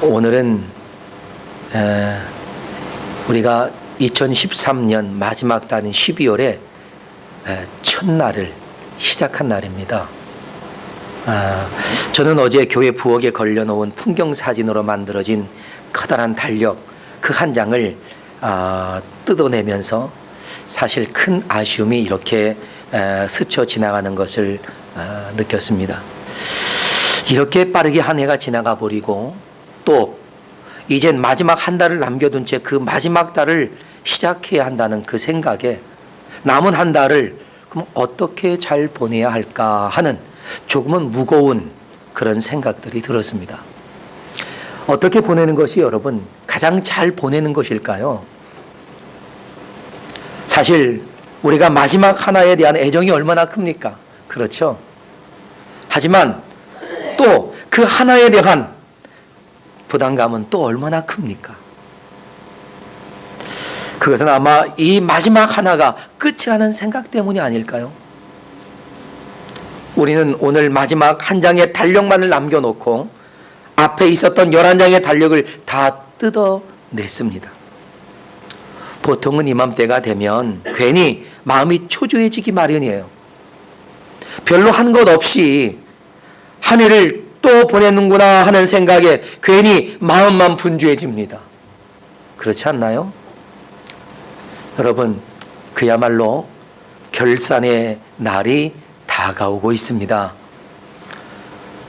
오늘은 우리가 2013년 마지막 달인 12월에 첫날을 시작한 날입니다. 저는 어제 교회 부엌에 걸려놓은 풍경사진으로 만들어진 커다란 달력 그 한 장을 뜯어내면서 사실 큰 아쉬움이 이렇게 스쳐 지나가는 것을 느꼈습니다. 이렇게 빠르게 한 해가 지나가 버리고 또 이젠 마지막 한 달을 남겨둔 채 그 마지막 달을 시작해야 한다는 그 생각에 남은 한 달을 그럼 어떻게 잘 보내야 할까 하는 조금은 무거운 그런 생각들이 들었습니다. 어떻게 보내는 것이 여러분 가장 잘 보내는 것일까요? 사실 우리가 마지막 하나에 대한 애정이 얼마나 큽니까? 그렇죠? 하지만 또 그 하나에 대한 부담감은 또 얼마나 큽니까? 그것은 아마 이 마지막 하나가 끝이라는 생각 때문이 아닐까요? 우리는 오늘 마지막 한 장의 달력만을 남겨놓고 앞에 있었던 11장의 달력을 다 뜯어냈습니다. 보통은 이맘때가 되면 괜히 마음이 초조해지기 마련이에요. 별로 한 것 없이 한 해를 또 보내는구나 하는 생각에 괜히 마음만 분주해집니다. 그렇지 않나요? 여러분, 그야말로 결산의 날이 다가오고 있습니다.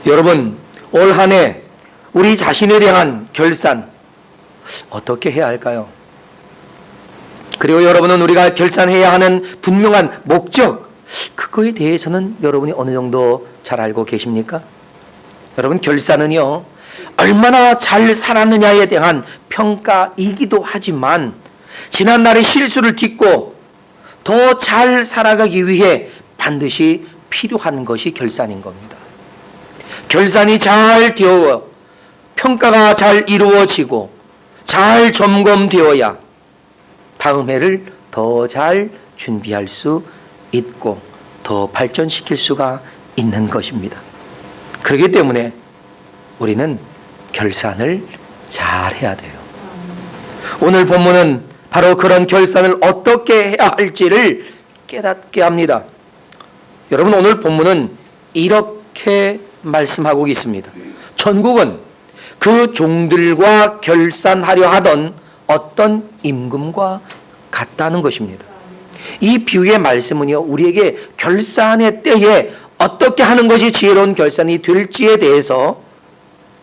여러분, 올 한 해 우리 자신에 대한 결산 어떻게 해야 할까요? 그리고 여러분은 우리가 결산해야 하는 분명한 목적, 그거에 대해서는 여러분이 어느 정도 잘 알고 계십니까? 여러분, 결산은요, 얼마나 잘 살았느냐에 대한 평가이기도 하지만 지난날의 실수를 딛고 더 잘 살아가기 위해 반드시 필요한 것이 결산인 겁니다. 결산이 잘 되어 평가가 잘 이루어지고 잘 점검되어야 다음 해를 더 잘 준비할 수 있고 더 발전시킬 수가 있는 것입니다. 그렇기 때문에 우리는 결산을 잘 해야 돼요. 오늘 본문은 바로 그런 결산을 어떻게 해야 할지를 깨닫게 합니다. 여러분, 오늘 본문은 이렇게 말씀하고 있습니다. 천국은 그 종들과 결산하려 하던 어떤 임금과 같다는 것입니다. 이 비유의 말씀은요, 우리에게 결산의 때에 어떻게 하는 것이 지혜로운 결산이 될지에 대해서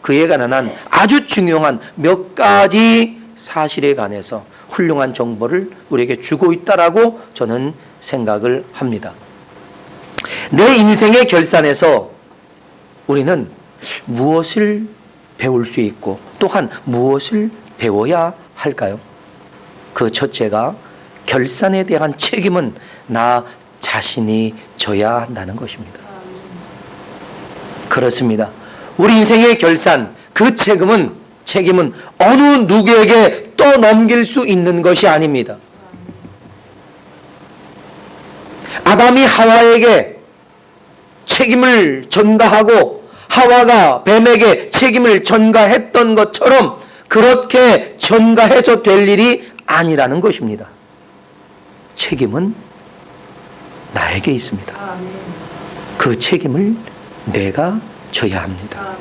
그에 관한 아주 중요한 몇 가지 사실에 관해서 훌륭한 정보를 우리에게 주고 있다라고 저는 생각을 합니다. 내 인생의 결산에서 우리는 무엇을 배울 수 있고 또한 무엇을 배워야 할까요? 그 첫째가 결산에 대한 책임은 나 자신이 져야 한다는 것입니다. 그렇습니다. 우리 인생의 결산, 그 책임은 어느 누구에게 또 넘길 수 있는 것이 아닙니다. 아담이 하와에게 책임을 전가하고 하와가 뱀에게 책임을 전가했던 것처럼 그렇게 전가해서 될 일이 아니라는 것입니다. 책임은 나에게 있습니다. 그 책임을 내가 져야 합니다.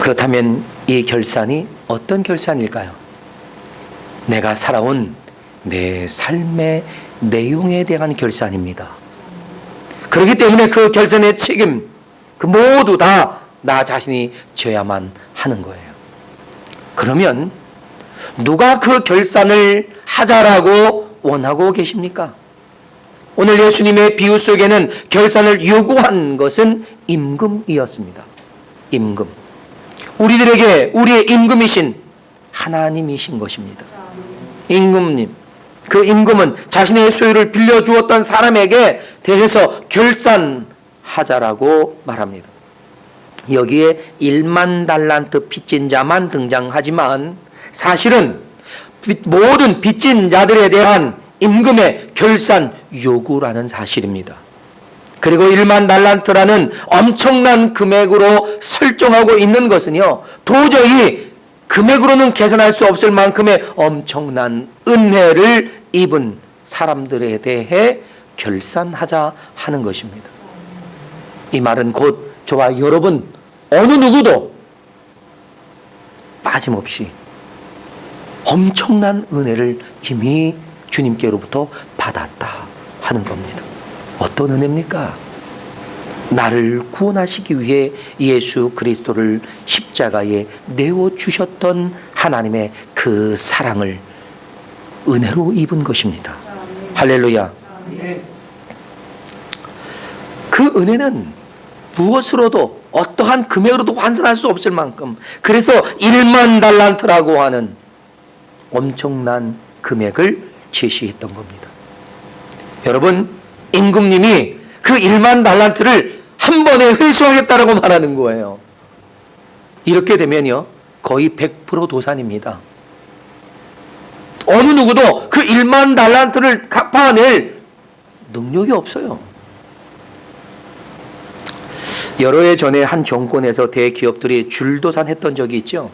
그렇다면 이 결산이 어떤 결산일까요? 내가 살아온 내 삶의 내용에 대한 결산입니다. 그렇기 때문에 그 결산의 책임, 그 모두 다 나 자신이 져야만 하는 거예요. 그러면 누가 그 결산을 하자라고 원하고 계십니까? 오늘 예수님의 비유 속에는 결산을 요구한 것은 임금이었습니다. 임금. 우리들에게 우리의 임금이신 하나님이신 것입니다. 임금님. 그 임금은 자신의 소유를 빌려주었던 사람에게 대해서 결산하자라고 말합니다. 여기에 1만 달란트 빚진 자만 등장하지만 사실은 모든 빚진 자들에 대한 임금의 결산 요구라는 사실입니다. 그리고 1만 달란트라는 엄청난 금액으로 설정하고 있는 것은요, 도저히 금액으로는 계산할 수 없을 만큼의 엄청난 은혜를 입은 사람들에 대해 결산하자 하는 것입니다. 이 말은 곧 저와 여러분 어느 누구도 빠짐없이 엄청난 은혜를 이미 주님께로부터 받았다 하는 겁니다. 어떤 은혜입니까? 나를 구원하시기 위해 예수 그리스도를 십자가에 내어주셨던 하나님의 그 사랑을 은혜로 입은 것입니다. 할렐루야. 그 은혜는 무엇으로도 어떠한 금액으로도 환산할 수 없을 만큼, 그래서 1만 달란트라고 하는 엄청난 금액을 제시했던 겁니다. 여러분, 임금님이 그 1만 달란트를 한 번에 회수하겠다라고 말하는 거예요. 이렇게 되면요, 거의 100% 도산입니다. 어느 누구도 그 1만 달란트를 갚아낼 능력이 없어요. 여러 해 전에 한 정권에서 대기업들이 줄도산했던 적이 있죠.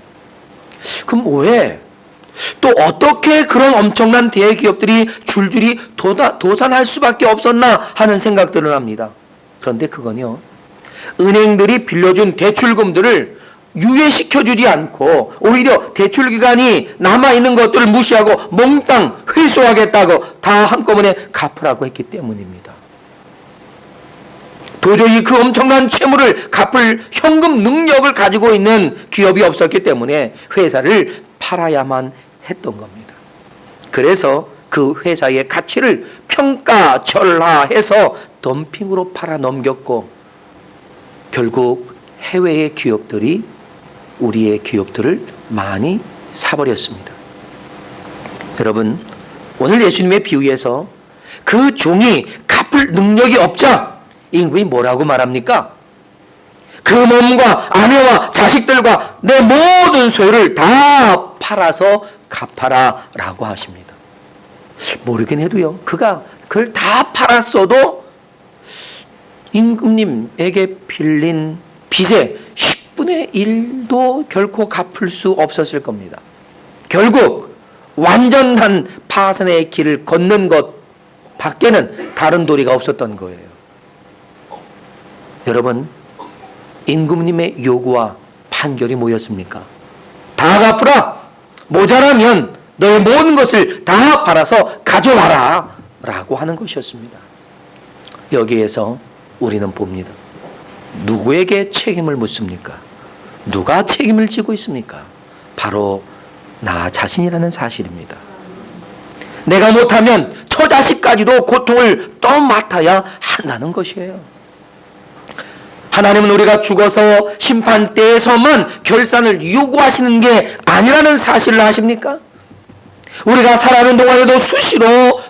그럼 왜? 또 어떻게 그런 엄청난 대기업들이 줄줄이 도산할 수밖에 없었나 하는 생각들을 합니다. 그런데 그건요, 은행들이 빌려준 대출금들을 유예시켜주지 않고 오히려 대출기간이 남아있는 것들을 무시하고 몽땅 회수하겠다고 다 한꺼번에 갚으라고 했기 때문입니다. 도저히 그 엄청난 채무를 갚을 현금 능력을 가지고 있는 기업이 없었기 때문에 회사를 팔아야만 했던 겁니다. 그래서 그 회사의 가치를 평가절하해서 덤핑으로 팔아 넘겼고, 결국 해외의 기업들이 우리의 기업들을 많이 사버렸습니다. 여러분, 오늘 예수님의 비유에서 그 종이 갚을 능력이 없자 임금이 뭐라고 말합니까? 그 몸과 아내와 자식들과 내 모든 소유를 다 팔아서 갚아라 라고 하십니다. 모르긴 해도요, 그가 그걸 다 팔았어도 임금님에게 빌린 빚의 10분의 1도 결코 갚을 수 없었을 겁니다. 결국 완전한 파산의 길을 걷는 것 밖에는 다른 도리가 없었던 거예요. 여러분, 임금님의 요구와 판결이 뭐였습니까? 다 갚으라! 모자라면 너의 모든 것을 다 팔아서 가져와라! 라고 하는 것이었습니다. 여기에서 우리는 봅니다. 누구에게 책임을 묻습니까? 누가 책임을 지고 있습니까? 바로 나 자신이라는 사실입니다. 내가 못하면 처자식까지도 고통을 또 맡아야 한다는 것이에요. 하나님은 우리가 죽어서 심판대에서만 결산을 요구하시는 게 아니라는 사실을 아십니까? 우리가 살아가는 동안에도 수시로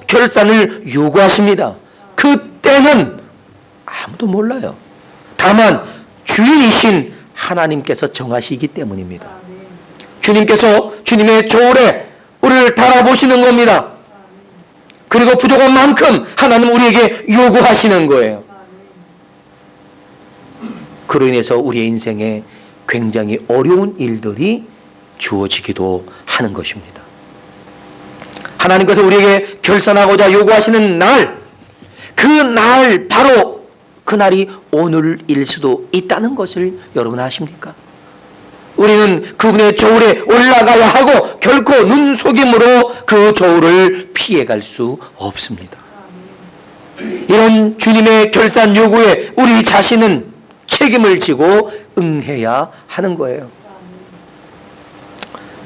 결산을 요구하십니다. 그때는 아무도 몰라요. 다만 주인이신 하나님께서 정하시기 때문입니다. 주님께서 주님의 조울에 우리를 달아보시는 겁니다. 그리고 부족한 만큼 하나님은 우리에게 요구하시는 거예요. 그로 인해서 우리의 인생에 굉장히 어려운 일들이 주어지기도 하는 것입니다. 하나님께서 우리에게 결산하고자 요구하시는 날, 그 날, 바로 그날이 오늘일 수도 있다는 것을 여러분 아십니까? 우리는 그분의 조울에 올라가야 하고 결코 눈속임으로 그 조울을 피해갈 수 없습니다. 이런 주님의 결산 요구에 우리 자신은 책임을 지고 응해야 하는 거예요.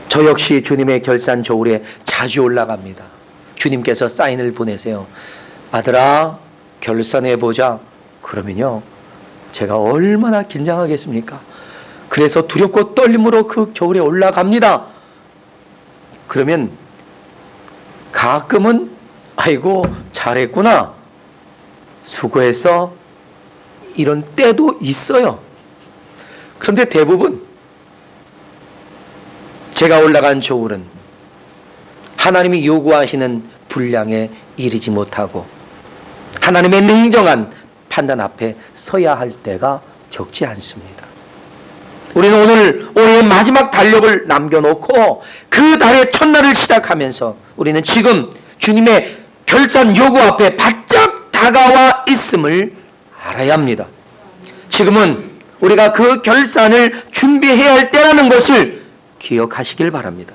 저 역시 주님의 결산 조울에 자주 올라갑니다. 주님께서 사인을 보내세요. 아들아, 결산해보자. 그러면요, 제가 얼마나 긴장하겠습니까? 그래서 두렵고 떨림으로 그 조울에 올라갑니다. 그러면 가끔은 아이고 잘했구나, 수고했어, 이런 때도 있어요. 그런데 대부분 제가 올라간 조울은 하나님이 요구하시는 분량에 이르지 못하고 하나님의 냉정한 판단 앞에 서야 할 때가 적지 않습니다. 우리는 오늘 올해의 마지막 달력을 남겨놓고 그 달의 첫날을 시작하면서 우리는 지금 주님의 결산 요구 앞에 바짝 다가와 있음을 알아야 합니다. 지금은 우리가 그 결산을 준비해야 할 때라는 것을 기억하시길 바랍니다.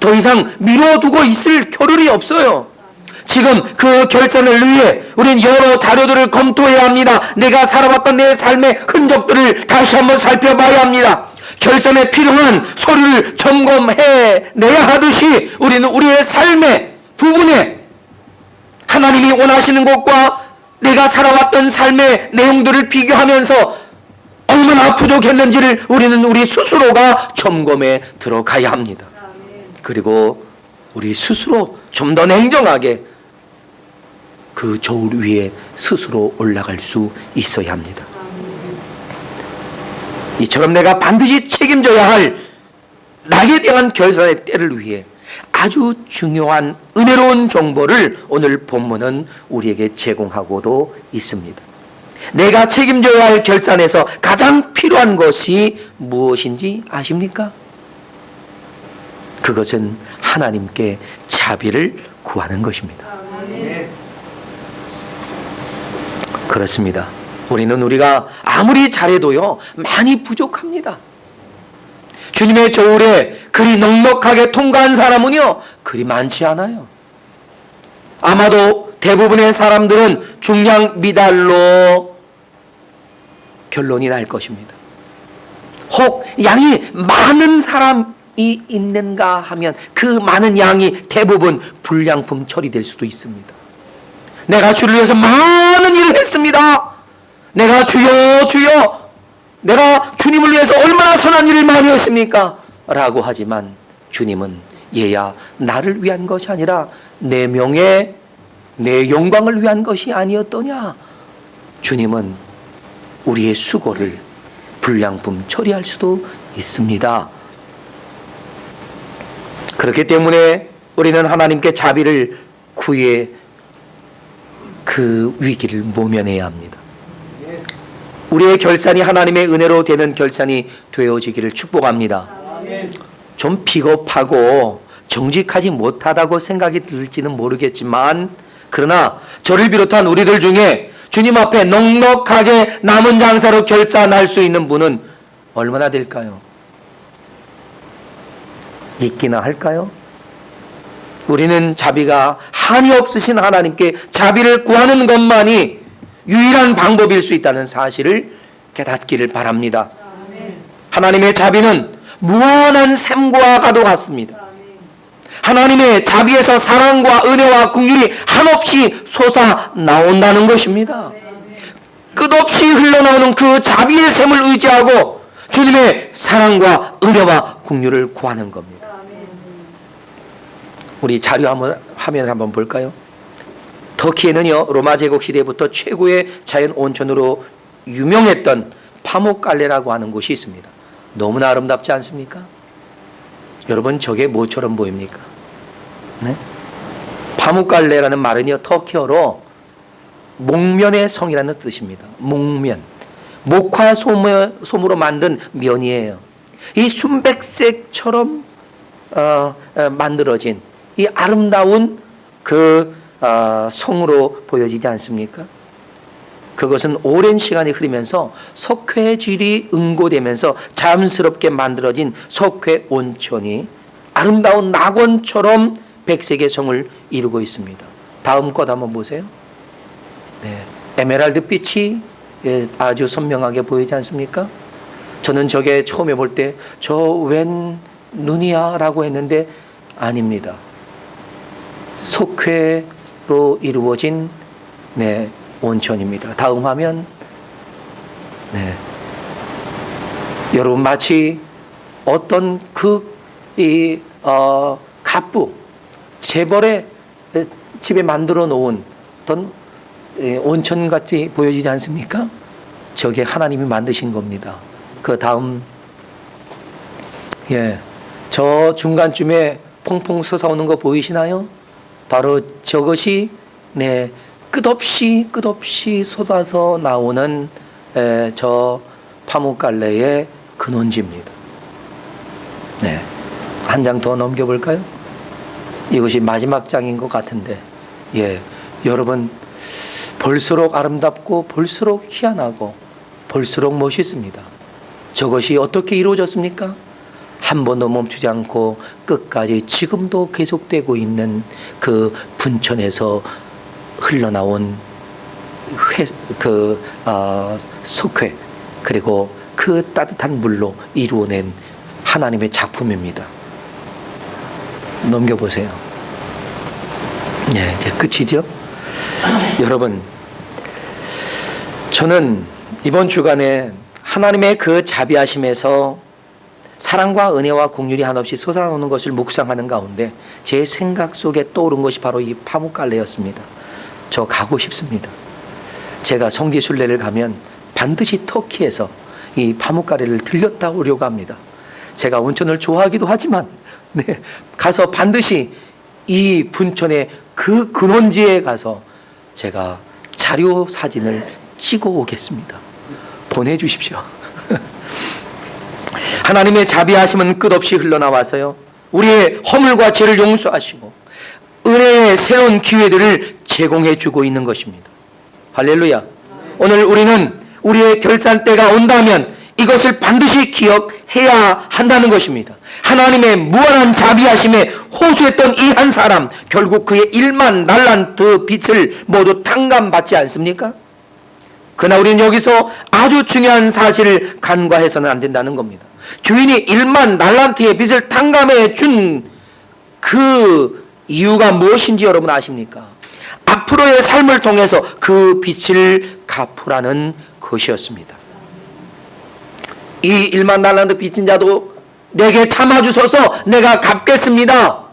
더 이상 미뤄두고 있을 겨를이 없어요. 지금 그 결산을 위해 우리는 여러 자료들을 검토해야 합니다. 내가 살아왔던 내 삶의 흔적들을 다시 한번 살펴봐야 합니다. 결산에 필요한 서류를 점검해내야 하듯이 우리는 우리의 삶의 부분에 하나님이 원하시는 것과 내가 살아왔던 삶의 내용들을 비교하면서 얼마나 부족했는지를 우리는 우리 스스로가 점검에 들어가야 합니다. 그리고 우리 스스로 좀 더 냉정하게 그 저울 위에 스스로 올라갈 수 있어야 합니다. 이처럼 내가 반드시 책임져야 할 나에 대한 결산의 때를 위해 아주 중요한 은혜로운 정보를 오늘 본문은 우리에게 제공하고도 있습니다. 내가 책임져야 할 결산에서 가장 필요한 것이 무엇인지 아십니까? 그것은 하나님께 자비를 구하는 것입니다. 그렇습니다. 우리가 아무리 잘해도요 많이 부족합니다. 주님의 저울에 그리 넉넉하게 통과한 사람은요 그리 많지 않아요. 아마도 대부분의 사람들은 중량 미달로 결론이 날 것입니다. 혹 양이 많은 사람이 있는가 하면 그 많은 양이 대부분 불량품 처리될 수도 있습니다. 내가 주를 위해서 많은 일을 했습니다. 내가 주여 주여 내가 주님을 위해서 얼마나 선한 일을 많이 했습니까? 라고 하지만 주님은 얘야 나를 위한 것이 아니라 내 명예 내 영광을 위한 것이 아니었더냐. 주님은 우리의 수고를 불량품 처리할 수도 있습니다. 그렇기 때문에 우리는 하나님께 자비를 구해 그 위기를 모면해야 합니다. 우리의 결산이 하나님의 은혜로 되는 결산이 되어지기를 축복합니다. 좀 비겁하고 정직하지 못하다고 생각이 들지는 모르겠지만 그러나 저를 비롯한 우리들 중에 주님 앞에 넉넉하게 남은 장사로 결산할 수 있는 분은 얼마나 될까요? 있기나 할까요? 우리는 자비가 한이 없으신 하나님께 자비를 구하는 것만이 유일한 방법일 수 있다는 사실을 깨닫기를 바랍니다. 하나님의 자비는 무한한 샘과 가도 같습니다. 하나님의 자비에서 사랑과 은혜와 긍휼이 한없이 솟아 나온다는 것입니다. 끝없이 흘러나오는 그 자비의 샘을 의지하고 주님의 사랑과 은혜와 긍휼을 구하는 겁니다. 우리 자료 화면을 한번 볼까요? 터키에는요 로마 제국 시대부터 최고의 자연 온천으로 유명했던 파묵갈레라고 하는 곳이 있습니다. 너무나 아름답지 않습니까? 여러분 저게 뭐처럼 보입니까? 네? 파묵갈레라는 말은요 터키어로 목면의 성이라는 뜻입니다. 목면, 목화 솜으로 만든 면이에요. 이 순백색처럼 만들어진 이 아름다운 그 성으로 보여지지 않습니까? 그것은 오랜 시간이 흐르면서 석회질이 응고되면서 자연스럽게 만들어진 석회 온천이 아름다운 낙원처럼 백색의 성을 이루고 있습니다. 다음 것 한번 보세요. 네, 에메랄드 빛이 아주 선명하게 보이지 않습니까? 저는 저게 처음에 볼 때 저 웬 눈이야 라고 했는데 아닙니다. 석회로 이루어진 온천입니다. 다음 화면. 네. 여러분 마치 어떤 갑부 재벌의 집에 만들어 놓은 어떤 온천같이 보여지지 않습니까? 저게 하나님이 만드신 겁니다. 그 다음 저 중간쯤에 퐁퐁 솟아오는 거 보이시나요? 바로 저것이 끝없이 쏟아서 나오는 저 파묵갈래의 근원지입니다. 네, 한 장 더 넘겨볼까요? 이것이 마지막 장인 것 같은데, 여러분 볼수록 아름답고 볼수록 희한하고 볼수록 멋있습니다. 저것이 어떻게 이루어졌습니까? 한 번도 멈추지 않고 끝까지 지금도 계속되고 있는 그 분천에서 흘러나온 석회, 그리고 그 따뜻한 물로 이루어낸 하나님의 작품입니다. 넘겨보세요. 이제 끝이죠? 여러분, 저는 이번 주간에 하나님의 그 자비하심에서 사랑과 은혜와 긍휼이 한없이 솟아오는 것을 묵상하는 가운데 제 생각 속에 떠오른 것이 바로 이 파묵갈래였습니다. 저 가고 싶습니다. 제가 성지순례를 가면 반드시 터키에서 이 파묵갈래를 들렸다 오려고 합니다. 제가 온천을 좋아하기도 하지만 가서 반드시 이 분천의 그 근원지에 가서 제가 자료 사진을 찍어 오겠습니다. 보내주십시오. 하나님의 자비하심은 끝없이 흘러나와서요, 우리의 허물과 죄를 용서하시고 은혜의 새로운 기회들을 제공해 주고 있는 것입니다. 할렐루야. 오늘 우리는 우리의 결산 때가 온다면 이것을 반드시 기억해야 한다는 것입니다. 하나님의 무한한 자비하심에 호소했던 이 한 사람, 결국 그의 1만 달란트 빚을 모두 탕감받지 않습니까? 그러나 우리는 여기서 아주 중요한 사실을 간과해서는 안 된다는 겁니다. 주인이 1만 달란트의 빚을 탕감해 준 그 이유가 무엇인지 여러분 아십니까? 앞으로의 삶을 통해서 그 빚을 갚으라는 것이었습니다. 이 1만 달란트 빚진 자도 내게 참아주소서 내가 갚겠습니다.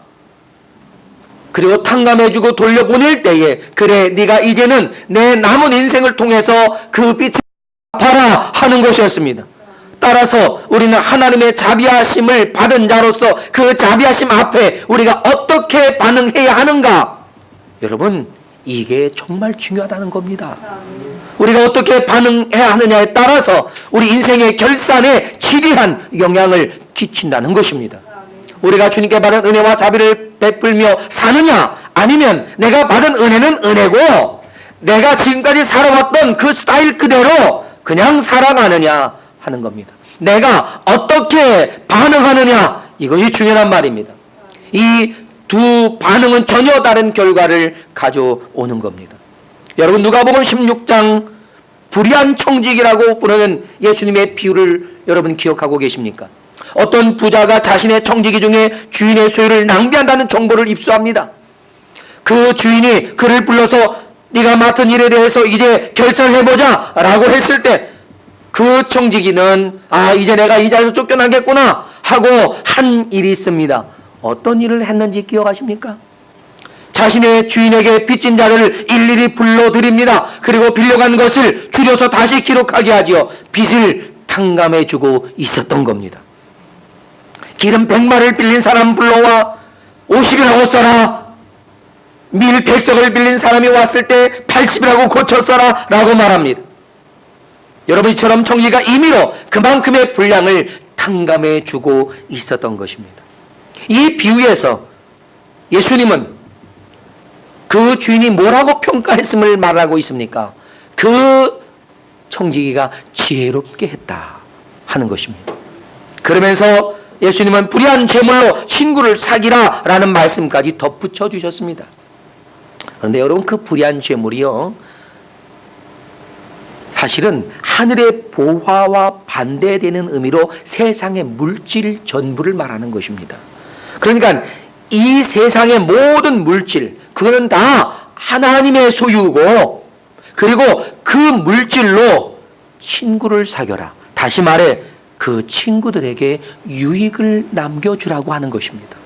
그리고 탕감해주고 돌려보낼 때에, 그래 네가 이제는 내 남은 인생을 통해서 그 빚을 갚아라 하는 것이었습니다. 따라서 우리는 하나님의 자비하심을 받은 자로서 그 자비하심 앞에 우리가 어떻게 반응해야 하는가? 여러분, 이게 정말 중요하다는 겁니다. 우리가 어떻게 반응해야 하느냐에 따라서 우리 인생의 결산에 지리한 영향을 끼친다는 것입니다. 우리가 주님께 받은 은혜와 자비를 베풀며 사느냐, 아니면 내가 받은 은혜는 은혜고 내가 지금까지 살아왔던 그 스타일 그대로 그냥 살아가느냐 하는 겁니다. 내가 어떻게 반응하느냐, 이것이 중요한 말입니다. 이 두 반응은 전혀 다른 결과를 가져오는 겁니다. 여러분, 누가복음 16장 불의한 청지기라고 부르는 예수님의 비유를 여러분 기억하고 계십니까? 어떤 부자가 자신의 청지기 중에 주인의 소유를 낭비한다는 정보를 입수합니다. 그 주인이 그를 불러서 네가 맡은 일에 대해서 이제 결산해보자 라고 했을 때 그 청지기는 이제 내가 이 자리에서 쫓겨나겠구나 하고 한 일이 있습니다. 어떤 일을 했는지 기억하십니까? 자신의 주인에게 빚진 자들을 일일이 불러드립니다. 그리고 빌려간 것을 줄여서 다시 기록하게 하지요. 빚을 탕감해주고 있었던 겁니다. 기름 100마를 빌린 사람 불러와 50이라고 써라. 밀 100석을 빌린 사람이 왔을 때 80이라고 고쳤어라 라고 말합니다. 여러분, 이처럼 청지기가 임의로 그만큼의 분량을 탕감해주고 있었던 것입니다. 이 비유에서 예수님은 그 주인이 뭐라고 평가했음을 말하고 있습니까? 그 청지기가 지혜롭게 했다 하는 것입니다. 그러면서 예수님은 불의한 재물로 친구를 사기라 라는 말씀까지 덧붙여 주셨습니다. 그런데 여러분, 그 불의한 재물이요, 사실은 하늘의 보화와 반대되는 의미로 세상의 물질 전부를 말하는 것입니다. 그러니까 이 세상의 모든 물질, 그거는 다 하나님의 소유고, 그리고 그 물질로 친구를 사겨라. 다시 말해 그 친구들에게 유익을 남겨주라고 하는 것입니다.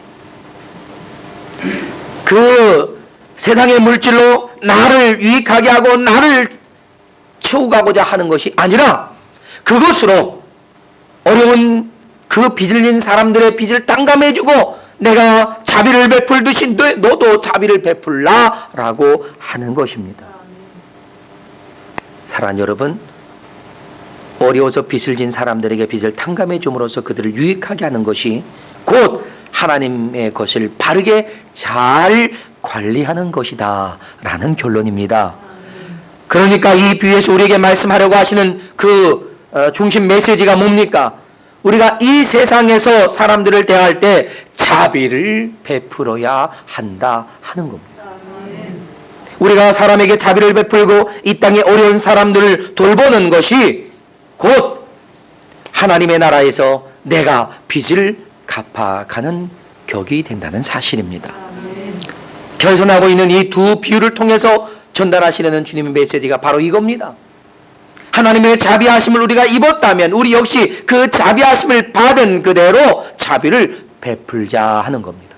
그 세상의 물질로 나를 유익하게 하고 나를 채워가고자 하는 것이 아니라 그것으로 어려운 그 빚을 진 사람들의 빚을 탕감해주고 내가 자비를 베풀듯이 너도 자비를 베풀라 라고 하는 것입니다. 사랑하는 여러분, 어려워서 빚을 진 사람들에게 빚을 탕감해 줌으로써 그들을 유익하게 하는 것이 곧 하나님의 것을 바르게 잘 관리하는 것이다 라는 결론입니다. 그러니까 이 비유에서 우리에게 말씀하려고 하시는 그 중심 메시지가 뭡니까? 우리가 이 세상에서 사람들을 대할 때 자비를 베풀어야 한다 하는 겁니다. 우리가 사람에게 자비를 베풀고 이 땅에 어려운 사람들을 돌보는 것이 곧 하나님의 나라에서 내가 빚을 갚아가는 격이 된다는 사실입니다. 결선하고 있는 이 두 비유를 통해서 전달하시려는 주님의 메시지가 바로 이겁니다. 하나님의 자비하심을 우리가 입었다면 우리 역시 그 자비하심을 받은 그대로 자비를 베풀자 하는 겁니다.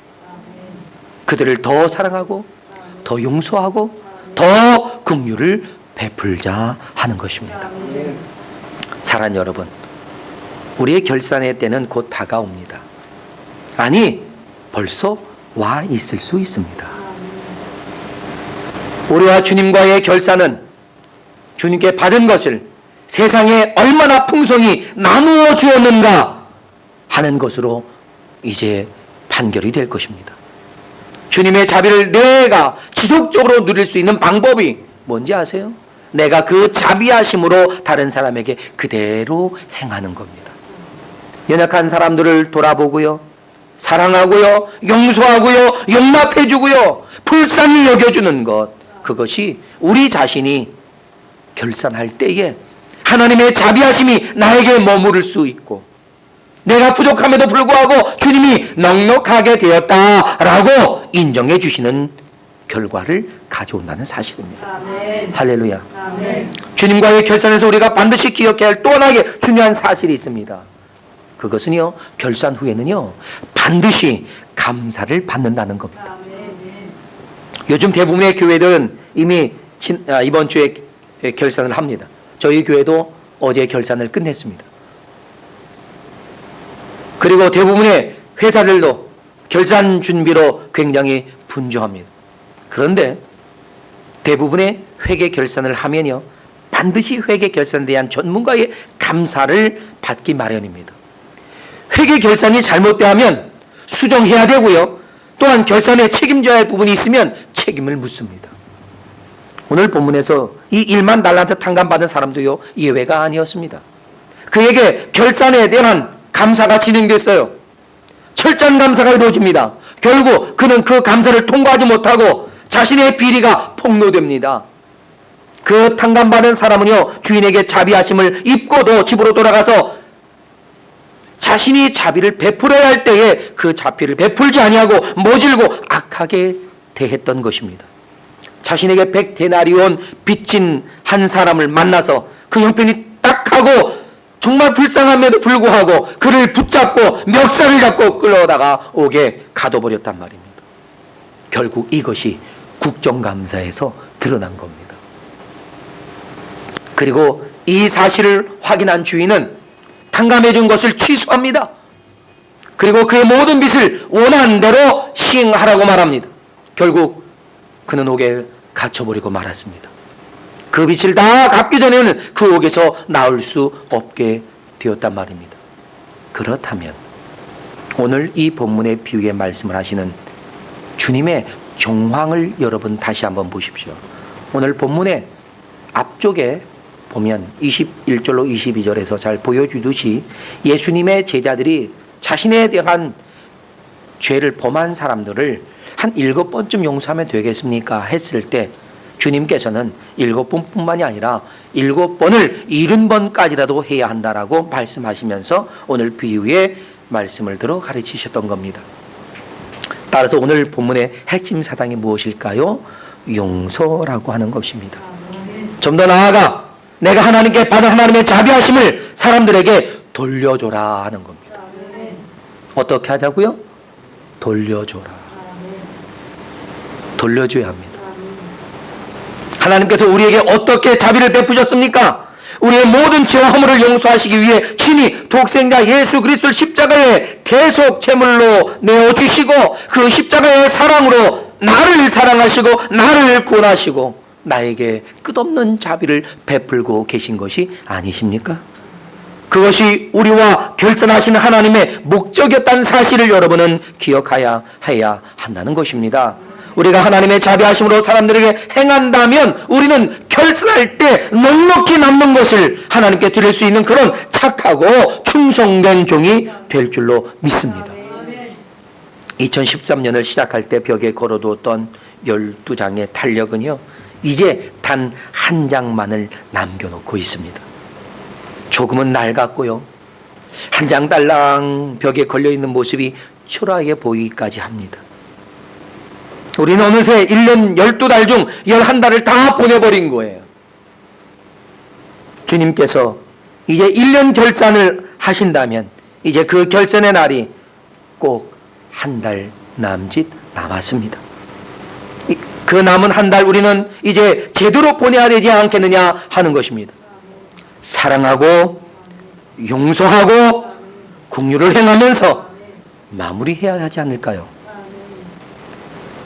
그들을 더 사랑하고 더 용서하고 더 긍휼을 베풀자 하는 것입니다. 사랑하는 여러분, 우리의 결산의 때는 곧 다가옵니다. 아니, 벌써 와 있을 수 있습니다. 우리와 주님과의 결산은 주님께 받은 것을 세상에 얼마나 풍성히 나누어 주었는가 하는 것으로 이제 판결이 될 것입니다. 주님의 자비를 내가 지속적으로 누릴 수 있는 방법이 뭔지 아세요? 내가 그 자비하심으로 다른 사람에게 그대로 행하는 겁니다. 연약한 사람들을 돌아보고요, 사랑하고요, 용서하고요, 용납해주고요, 불쌍히 여겨주는 것, 그것이 우리 자신이 결산할 때에 하나님의 자비하심이 나에게 머무를 수 있고 내가 부족함에도 불구하고 주님이 넉넉하게 되었다라고 인정해 주시는 결과를 가져온다는 사실입니다. 아멘. 할렐루야. 아멘. 주님과의 결산에서 우리가 반드시 기억해야 할 또 하나의 중요한 사실이 있습니다. 그것은요, 결산 후에는요, 반드시 감사를 받는다는 겁니다. 아멘. 요즘 대부분의 교회들은 이미 이번 주에 결산을 합니다. 저희 교회도 어제 결산을 끝냈습니다. 그리고 대부분의 회사들도 결산 준비로 굉장히 분주합니다. 그런데 대부분의 회계 결산을 하면요, 반드시 회계 결산에 대한 전문가의 감사를 받기 마련입니다. 회계 결산이 잘못되면 수정해야 되고요, 또한 결산에 책임져야 할 부분이 있으면 책임을 묻습니다. 오늘 본문에서 이 1만 달란트 탕감받은 사람도요, 예외가 아니었습니다. 그에게 결산에 대한 감사가 진행됐어요. 철저한 감사가 이루어집니다. 결국 그는 그 감사를 통과하지 못하고 자신의 비리가 폭로됩니다. 그 탕감받은 사람은요, 주인에게 자비하심을 입고도 집으로 돌아가서 자신이 자비를 베풀어야 할 때에 그 자비를 베풀지 아니하고 모질고 악하게 대했던 것입니다. 자신에게 100데나리온 빚진 한 사람을 만나서 그 형편이 딱하고 정말 불쌍함에도 불구하고 그를 붙잡고 멱살을 잡고 끌어다가 옥에 가둬버렸단 말입니다. 결국 이것이 국정감사에서 드러난 겁니다. 그리고 이 사실을 확인한 주인은 탕감해 준 것을 취소합니다. 그리고 그의 모든 빚을 원한 대로 시행하라고 말합니다. 결국 그는 옥에 갇혀버리고 말았습니다. 그 빚을 다 갚기 전에는 그 옥에서 나올 수 없게 되었단 말입니다. 그렇다면 오늘 이 본문의 비유에 말씀을 하시는 주님의 정황을 여러분 다시 한번 보십시오. 오늘 본문의 앞쪽에 보면 21절로 22절에서 잘 보여주듯이 예수님의 제자들이 자신에 대한 죄를 범한 사람들을 한 7번쯤 용서하면 되겠습니까? 했을 때 주님께서는 7번뿐만이 아니라 7번을 70번까지라도 해야 한다라고 말씀하시면서 오늘 비유의 말씀을 들어 가르치셨던 겁니다. 따라서 오늘 본문의 핵심 사상이 무엇일까요? 용서라고 하는 것입니다. 좀 더 나아가 내가 하나님께 받은 하나님의 자비하심을 사람들에게 돌려줘라 하는 겁니다. 어떻게 하자고요? 돌려줘라. 돌려줘야 합니다. 하나님께서 우리에게 어떻게 자비를 베푸셨습니까? 우리의 모든 죄와 허물을 용서하시기 위해 친히 독생자 예수 그리스도를 십자가에 대속 제물로 내어주시고 그 십자가의 사랑으로 나를 사랑하시고 나를 구원하시고 나에게 끝없는 자비를 베풀고 계신 것이 아니십니까? 그것이 우리와 결산하신 하나님의 목적이었다는 사실을 여러분은 기억해야 해야 한다는 것입니다. 우리가 하나님의 자비하심으로 사람들에게 행한다면 우리는 결산할 때 넉넉히 남는 것을 하나님께 드릴 수 있는 그런 착하고 충성된 종이 될 줄로 믿습니다. 2013년을 시작할 때 벽에 걸어두었던 12장의 달력은요, 이제 단 한 장만을 남겨놓고 있습니다. 조금은 낡았고요, 한 장 달랑 벽에 걸려있는 모습이 초라하게 보이기까지 합니다. 우리는 어느새 1년 12달 중 11달을 다 보내버린 거예요. 주님께서 이제 1년 결산을 하신다면 이제 그 결산의 날이 꼭 한 달 남짓 남았습니다. 그 남은 한 달 우리는 이제 제대로 보내야 되지 않겠느냐 하는 것입니다. 사랑하고 용서하고 긍휼을 행하면서 마무리해야 하지 않을까요?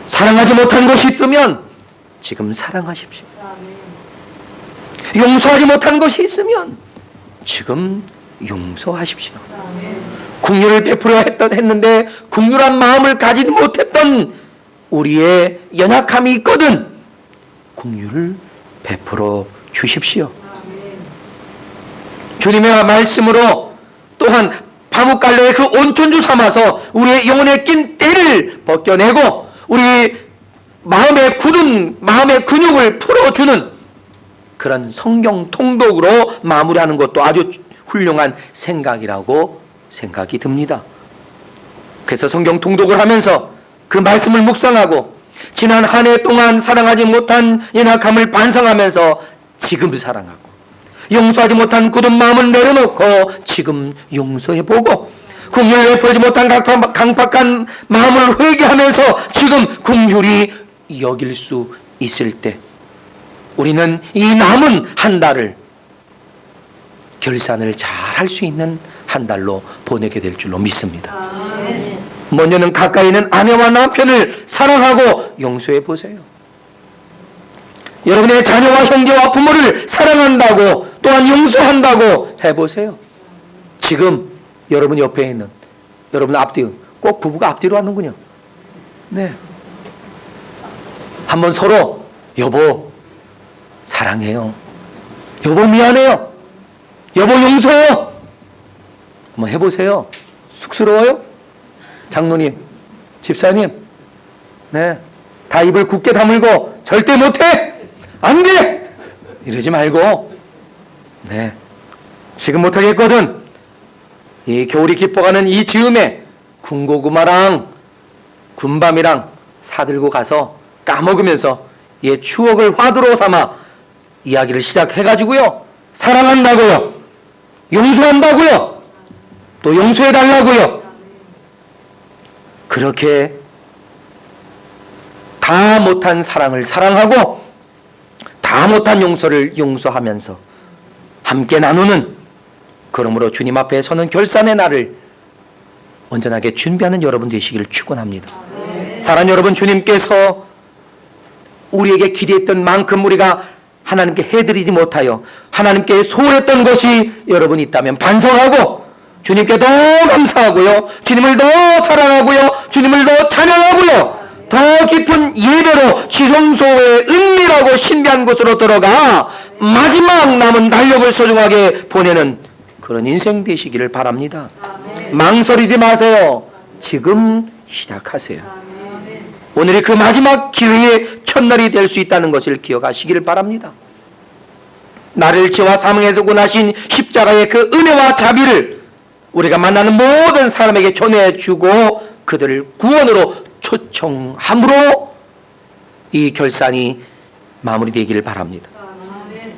사랑하지 못한 것이 있으면 지금 사랑하십시오. 용서하지 못한 것이 있으면 지금 용서하십시오. 긍휼을 베풀어 했는데 긍휼한 마음을 가지지 못했던 우리의 연약함이 있거든 긍휼을 베풀어 주십시오. 주님의 말씀으로 또한 파묵갈래의 그 온천주 삼아서 우리의 영혼에 낀 때를 벗겨내고 우리 마음에 굳은 마음의 근육을 풀어주는 그런 성경 통독으로 마무리하는 것도 아주 훌륭한 생각이라고 생각이 듭니다. 그래서 성경 통독을 하면서 그 말씀을 묵상하고 지난 한 해 동안 사랑하지 못한 연약함을 반성하면서 지금 사랑하고 용서하지 못한 굳은 마음을 내려놓고 지금 용서해보고 긍휼을 베풀지 못한 강팍한 마음을 회개하면서 지금 긍휼히 여길 수 있을 때 우리는 이 남은 한 달을 결산을 잘 할 수 있는 한 달로 보내게 될 줄로 믿습니다. 먼저는 가까이 있는 아내와 남편을 사랑하고 용서해 보세요. 여러분의 자녀와 형제와 부모를 사랑한다고 또한 용서한다고 해보세요. 지금 여러분 옆에 있는 여러분 앞뒤 꼭 부부가 앞뒤로 하는군요. 네. 한번 서로 여보 사랑해요. 여보 미안해요. 여보 용서해요. 한번 해보세요. 쑥스러워요? 장로님, 집사님, 네, 다 입을 굳게 다물고 절대 못해, 안 돼, 이러지 말고, 네, 지금 못하겠거든. 이 겨울이 깊어가는 이 즈음에 군고구마랑 군밤이랑 사들고 가서 까먹으면서 이 추억을 화두로 삼아 이야기를 시작해가지고요, 사랑한다고요, 용서한다고요, 또 용서해달라고요. 그렇게 다 못한 사랑을 사랑하고 다 못한 용서를 용서하면서 함께 나누는, 그러므로 주님 앞에 서는 결산의 날을 온전하게 준비하는 여러분 되시기를 축원합니다. 사랑하는 여러분, 주님께서 우리에게 기대했던 만큼 우리가 하나님께 해드리지 못하여 하나님께 소홀했던 것이 여러분 있다면 반성하고 주님께 더 감사하고요, 주님을 더 사랑하고요, 주님을 더 찬양하고요, 더 깊은 예배로 지성소의 은밀하고 신비한 곳으로 들어가 마지막 남은 달력을 소중하게 보내는 그런 인생 되시기를 바랍니다. 망설이지 마세요. 지금 시작하세요. 오늘이 그 마지막 기회의 첫날이 될 수 있다는 것을 기억하시기를 바랍니다. 나를 죄와 사망에서 구원하신 십자가의 그 은혜와 자비를 우리가 만나는 모든 사람에게 전해주고 그들을 구원으로 초청함으로 이 결산이 마무리되기를 바랍니다.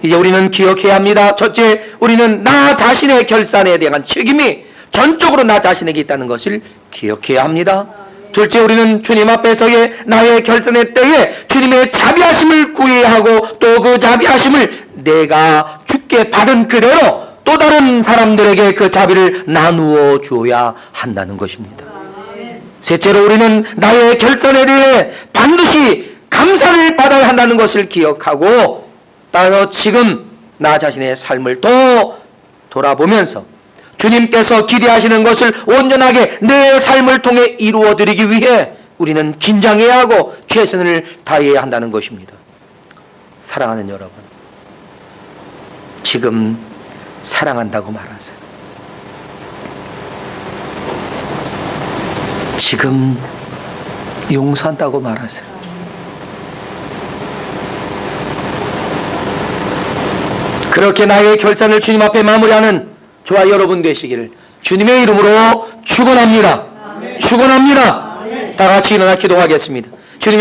이제 우리는 기억해야 합니다. 첫째, 우리는 나 자신의 결산에 대한 책임이 전적으로 나 자신에게 있다는 것을 기억해야 합니다. 둘째, 우리는 주님 앞에서의 나의 결산의 때에 주님의 자비하심을 구해야 하고 또 그 자비하심을 내가 주께 받은 그대로 또 다른 사람들에게 그 자비를 나누어 주어야 한다는 것입니다. 셋째로, 우리는 나의 결산에 대해 반드시 감사를 받아야 한다는 것을 기억하고 따라서 지금 나 자신의 삶을 또 돌아보면서 주님께서 기대하시는 것을 온전하게 내 삶을 통해 이루어드리기 위해 우리는 긴장해야 하고 최선을 다해야 한다는 것입니다. 사랑하는 여러분, 지금 사랑한다고 말하세요. 지금 용서한다고 말하세요. 그렇게 나의 결산을 주님 앞에 마무리하는 저와 여러분 되시기를 주님의 이름으로 축원합니다. 축원합니다. 다 같이 일어나 기도하겠습니다. 주님의